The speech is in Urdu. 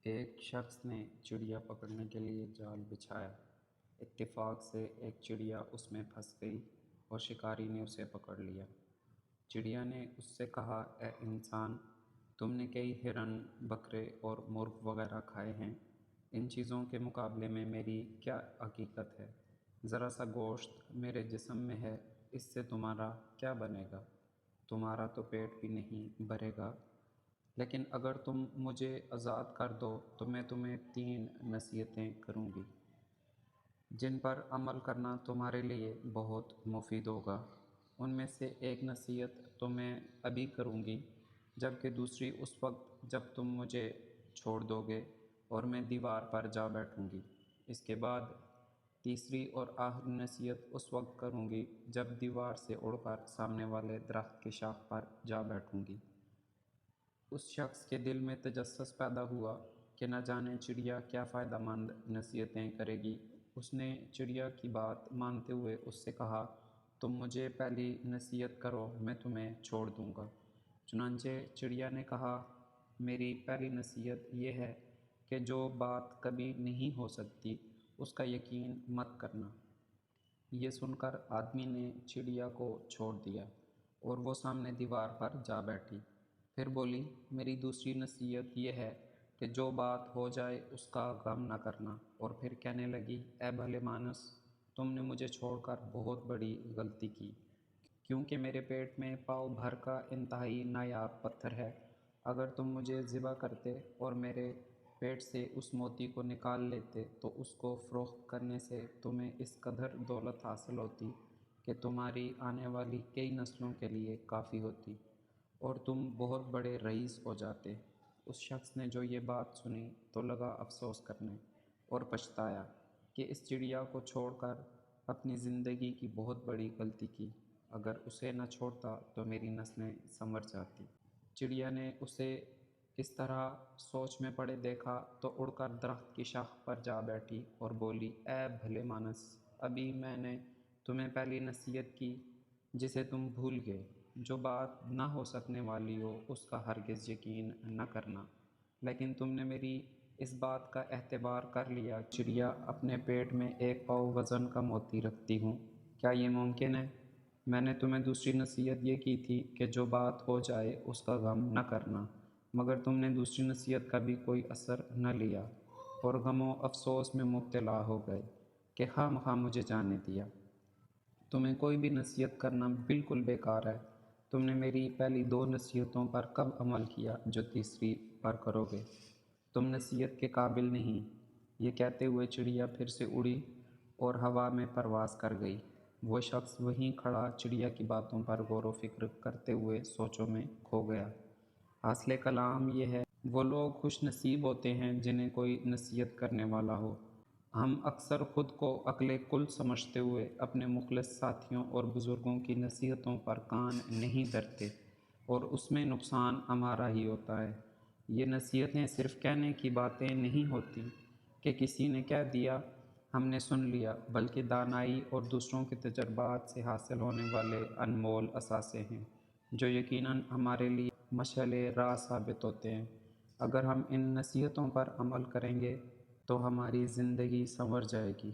ایک شخص نے چڑیا پکڑنے کے لیے جال بچھایا۔ اتفاق سے ایک چڑیا اس میں پھنس گئی اور شکاری نے اسے پکڑ لیا۔ چڑیا نے اس سے کہا، اے انسان، تم نے کئی ہرن، بکرے اور مرغ وغیرہ کھائے ہیں۔ ان چیزوں کے مقابلے میں میری کیا حقیقت ہے؟ ذرا سا گوشت میرے جسم میں ہے، اس سے تمہارا کیا بنے گا؟ تمہارا تو پیٹ بھی نہیں بھرے گا۔ لیکن اگر تم مجھے آزاد کر دو تو میں تمہیں 3 نصیحتیں کروں گی جن پر عمل کرنا تمہارے لیے بہت مفید ہوگا۔ ان میں سے ایک نصیحت تو میں ابھی کروں گی، جبکہ دوسری اس وقت جب تم مجھے چھوڑ دو گے اور میں دیوار پر جا بیٹھوں گی۔ اس کے بعد تیسری اور آخری نصیحت اس وقت کروں گی جب دیوار سے اڑ کر سامنے والے درخت کی شاخ پر جا بیٹھوں گی۔ اس شخص کے دل میں تجسس پیدا ہوا کہ نہ جانے چڑیا کیا فائدہ مند نصیحتیں کرے گی۔ اس نے چڑیا کی بات مانتے ہوئے اس سے کہا، تم مجھے پہلی نصیحت کرو، میں تمہیں چھوڑ دوں گا۔ چنانچہ چڑیا نے کہا، میری پہلی نصیحت یہ ہے کہ جو بات کبھی نہیں ہو سکتی اس کا یقین مت کرنا۔ یہ سن کر آدمی نے چڑیا کو چھوڑ دیا اور وہ سامنے دیوار پر جا بیٹھی۔ پھر بولی، میری دوسری نصیحت یہ ہے کہ جو بات ہو جائے اس کا غم نہ کرنا۔ اور پھر کہنے لگی، اے بھلے مانس، تم نے مجھے چھوڑ کر بہت بڑی غلطی کی، کیونکہ میرے پیٹ میں پاؤ بھر کا انتہائی نایاب پتھر ہے۔ اگر تم مجھے ذبح کرتے اور میرے پیٹ سے اس موتی کو نکال لیتے تو اس کو فروخت کرنے سے تمہیں اس قدر دولت حاصل ہوتی کہ تمہاری آنے والی کئی نسلوں کے لیے کافی ہوتی اور تم بہت بڑے رئیس ہو جاتے۔ اس شخص نے جو یہ بات سنی تو لگا افسوس کرنے اور پچھتایا کہ اس چڑیا کو چھوڑ کر اپنی زندگی کی بہت بڑی غلطی کی۔ اگر اسے نہ چھوڑتا تو میری نسلیں سنور جاتی۔ چڑیا نے اسے اس طرح سوچ میں پڑے دیکھا تو اڑ کر درخت کی شاخ پر جا بیٹھی اور بولی، اے بھلے مانس، ابھی میں نے تمہیں پہلی نصیحت کی جسے تم بھول گئے۔ جو بات نہ ہو سکنے والی ہو اس کا ہرگز یقین نہ کرنا۔ لیکن تم نے میری اس بات کا اعتبار کر لیا کہ چڑیا اپنے پیٹ میں 1 پاؤ وزن کا موتی رکھتی ہوں۔ کیا یہ ممکن ہے؟ میں نے تمہیں دوسری نصیحت یہ کی تھی کہ جو بات ہو جائے اس کا غم نہ کرنا، مگر تم نے دوسری نصیحت کا بھی کوئی اثر نہ لیا اور غم و افسوس میں مبتلا ہو گئے کہ خواہ مخواہ مجھے جانے دیا۔ تمہیں کوئی بھی نصیحت کرنا بالکل بیکار ہے۔ تم نے میری پہلی 2 نصیحتوں پر کب عمل کیا جو تیسری پر کرو گے؟ تم نصیحت کے قابل نہیں۔ یہ کہتے ہوئے چڑیا پھر سے اڑی اور ہوا میں پرواز کر گئی۔ وہ شخص وہیں کھڑا چڑیا کی باتوں پر غور و فکر کرتے ہوئے سوچوں میں کھو گیا۔ حاصل کلام یہ ہے، وہ لوگ خوش نصیب ہوتے ہیں جنہیں کوئی نصیحت کرنے والا ہو۔ ہم اکثر خود کو عقل کل سمجھتے ہوئے اپنے مخلص ساتھیوں اور بزرگوں کی نصیحتوں پر کان نہیں دھرتے اور اس میں نقصان ہمارا ہی ہوتا ہے۔ یہ نصیحتیں صرف کہنے کی باتیں نہیں ہوتی کہ کسی نے کہہ دیا ہم نے سن لیا، بلکہ دانائی اور دوسروں کے تجربات سے حاصل ہونے والے انمول اثاثے ہیں جو یقیناً ہمارے لیے مشعل راہ ثابت ہوتے ہیں۔ اگر ہم ان نصیحتوں پر عمل کریں گے تو ہماری زندگی سنور جائے گی۔